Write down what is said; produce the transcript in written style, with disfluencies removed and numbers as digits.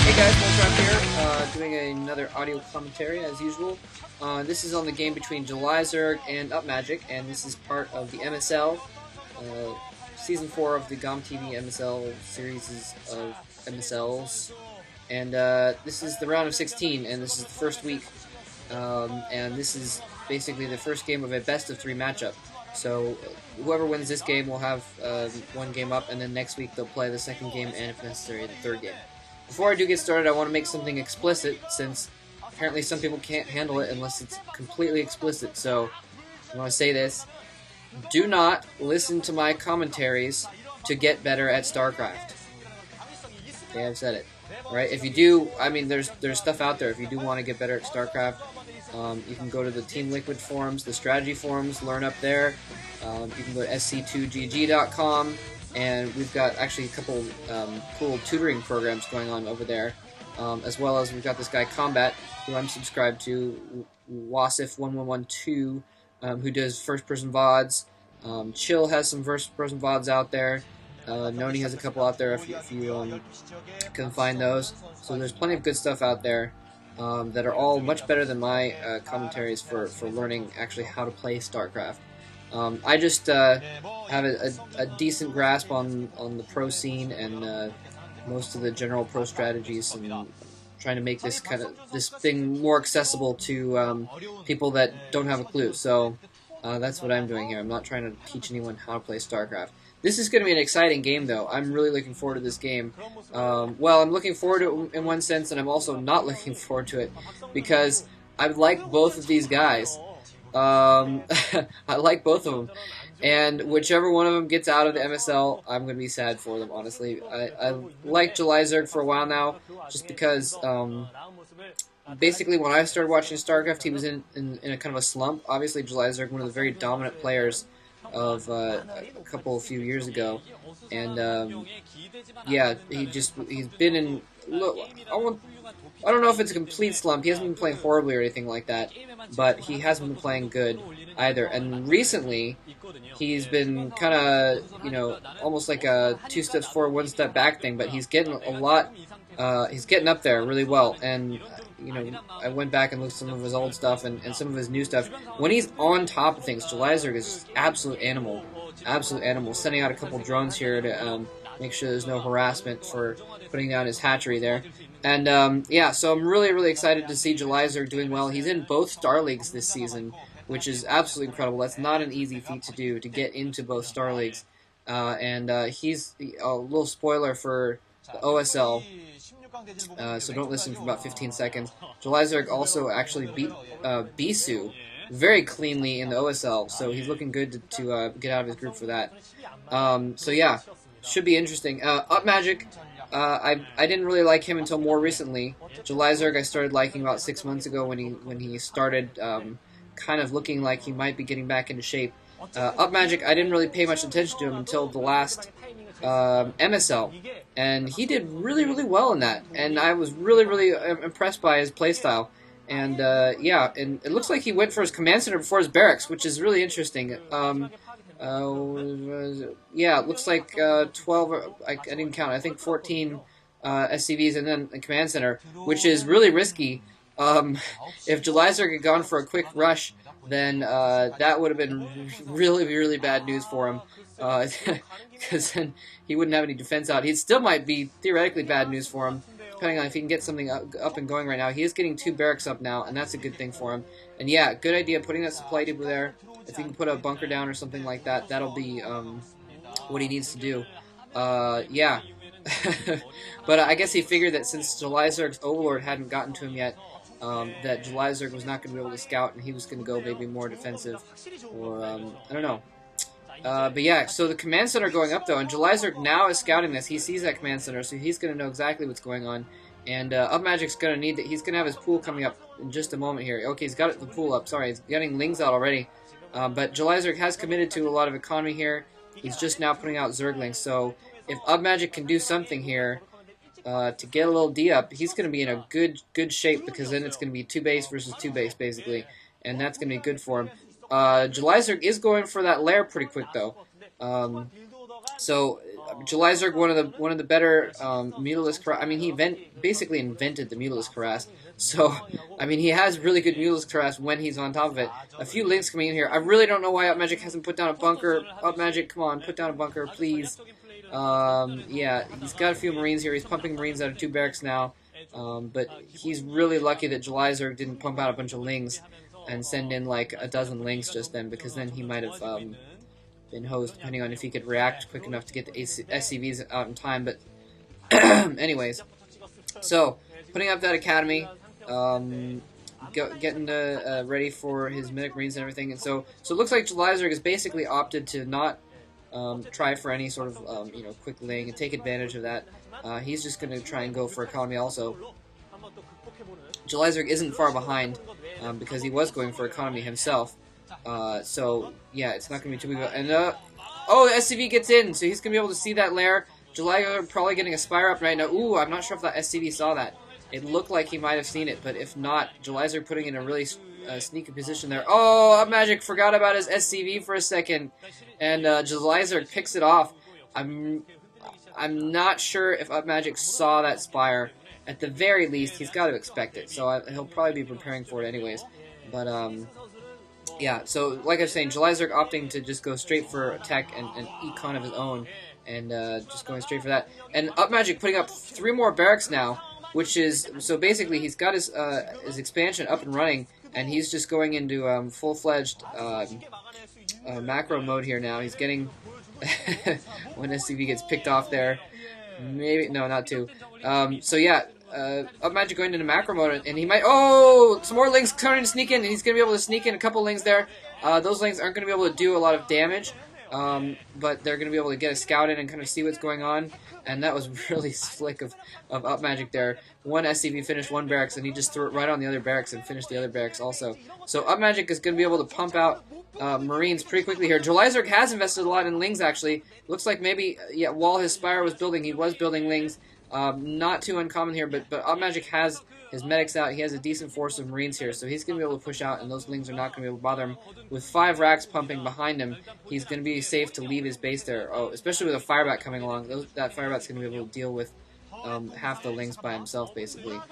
Hey guys, Gom4 here, doing another audio commentary as usual. This is on the game between Zodiac and UpMagic, and this is part of the MSL, Season 4 of the Gom4 MSL series of MSLs. And this is the round of 16, and this is the first week. And this is basically the first game of a best-of-3 matchup. So whoever wins this game will have one game up, and then next week they'll play the second game, and if necessary, the third game. Before I do get started, I want to make something explicit, since apparently some people can't handle it unless it's completely explicit. So I want to say this: do not listen to my commentaries to get better at StarCraft. Okay, I've said it. Alright, if you do, I mean, there's stuff out there. If you do want to get better at StarCraft, you can go to the Team Liquid forums, the strategy forums, learn up there. You can go to sc2gg.com, and we've got actually a couple cool tutoring programs going on over there, as well as we've got this guy Combat, who I'm subscribed to, Wasif1112, who does first-person VODs. Chill has some first-person VODs out there. Noni has a couple out there if you can find those. So there's plenty of good stuff out there that are all much better than my commentaries for learning actually how to play StarCraft. I just have a decent grasp on the pro scene and most of the general pro strategies, and trying to make this thing more accessible to people that don't have a clue. So that's what I'm doing here. I'm not trying to teach anyone how to play StarCraft. This is going to be an exciting game, though. I'm really looking forward to this game. Well, I'm looking forward to it in one sense, and I'm also not looking forward to it, because I like both of these guys. I like both of them, and whichever one of them gets out of the MSL, I'm going to be sad for them, honestly. I liked Zodiac for a while now, just because basically when I started watching StarCraft, he was in a kind of a slump. Obviously, Zodiac, one of the very dominant players of a few years ago, and yeah, he's been in. Look, I don't know if it's a complete slump. He hasn't been playing horribly or anything like that, but he hasn't been playing good either. And recently, he's been kind of, almost like a 2 steps forward, 1 step back thing. But he's getting a lot. He's getting up there really well. And I went back and looked at some of his old stuff and some of his new stuff. When he's on top of things, Zodiac is just absolute animal. Absolute animal. Sending out a couple drones here to make sure there's no harassment for putting down his hatchery there. And yeah, so I'm really, really excited to see Zodiac doing well. He's in both Star Leagues this season, which is absolutely incredible. That's not an easy feat to do, to get into both Star Leagues. And he's a little spoiler for the OSL, so don't listen for about 15 seconds. Zodiac also actually beat Bisu very cleanly in the OSL, so he's looking good to get out of his group for that. So yeah, should be interesting. UpMagic, I didn't really like him until more recently. Zodiac I started liking about 6 months ago when he started kind of looking like he might be getting back into shape. UpMagic, I didn't really pay much attention to him until the last MSL, and he did really, really well in that, and I was really, really impressed by his playstyle. And yeah, and it looks like he went for his command center before his barracks, which is really interesting. Yeah, it looks like 12, I didn't count, I think 14 SCVs and then a command center, which is really risky. If Zodiac had gone for a quick rush, then that would have been really, really bad news for him, because then he wouldn't have any defense out. He still might be theoretically bad news for him, depending on if he can get something up and going right now. He is getting 2 barracks up now, and that's a good thing for him. And yeah, good idea putting that supply depot there. If he can put a bunker down or something like that, that'll be what he needs to do. Yeah. But I guess he figured that since Zodiac's Overlord hadn't gotten to him yet, that Zodiac was not going to be able to scout, and he was going to go maybe more defensive, or I don't know. But yeah, so the command center going up though, and Zodiac now is scouting this. He sees that command center, so he's going to know exactly what's going on. And UpMagic's going to need that. He's going to have his pool coming up in just a moment here. Okay, he's got the pool up. Sorry, he's getting Lings out already. But Zodiac has committed to a lot of economy here. He's just now putting out Zerglings. So if UpMagic can do something here to get a little D up, he's going to be in a good shape, because then it's going to be 2 base versus 2 base basically, and that's going to be good for him. Zodiac is going for that lair pretty quick though. So July Zerg, one of the better Mutalist. I mean, he basically invented the Mutalist Harass. So, I mean, he has really good Mutalist Harass when he's on top of it. A few links coming in here. I really don't know why UpMagic hasn't put down a bunker. UpMagic, come on, put down a bunker, please. Yeah, he's got a few Marines here. He's pumping Marines out of 2 barracks now. But he's really lucky that July Zerg didn't pump out a bunch of Lings and send in like a dozen Lings just then, because then he might have been hosed, depending on if he could react quick enough to get the SCVs out in time. But anyways, so putting up that academy, getting ready for his Medic Marines and everything, and so it looks like July Zerg has basically opted to not try for any sort of quick ling and take advantage of that. He's just going to try and go for economy also. July Zerg isn't far behind because he was going for economy himself. So yeah, it's not going to be too big. And oh, the SCV gets in, so he's going to be able to see that lair. July Zerg probably getting a Spire up right now. Ooh, I'm not sure if that SCV saw that. It looked like he might have seen it, but if not, July Zerg putting in a really sneaky position there. Oh, UpMagic forgot about his SCV for a second, and July Zerg picks it off. I'm not sure if UpMagic saw that Spire. At the very least, he's got to expect it, so he'll probably be preparing for it anyways. But yeah, so like I was saying, July Zerg opting to just go straight for attack and econ of his own, and just going straight for that. And UpMagic putting up 3 more barracks now, which is, so basically he's got his expansion up and running, and he's just going into full-fledged macro mode here now. He's getting when SCV gets picked off there. Maybe, no, not 2. So yeah, UpMagic going into macro mode, and he might, oh, some more Lings starting to sneak in, and he's going to be able to sneak in a couple Lings there. Those Lings aren't going to be able to do a lot of damage, but they're going to be able to get a scout in and kind of see what's going on, and that was really slick of UpMagic there. One SCV finished 1 barracks, and he just threw it right on the other barracks and finished the other barracks also. So UpMagic is going to be able to pump out Marines pretty quickly here. July Zerg has invested a lot in Lings, actually. Looks like maybe, yeah, while his Spire was building, he was building Lings. Not too uncommon here, but UpMagic has his medics out. He has a decent force of Marines here, so he's going to be able to push out, and those Lings are not going to be able to bother him. With 5 racks pumping behind him, he's going to be safe to leave his base there. Oh, especially with a Firebat coming along. That Firebat's going to be able to deal with half the Lings by himself, basically.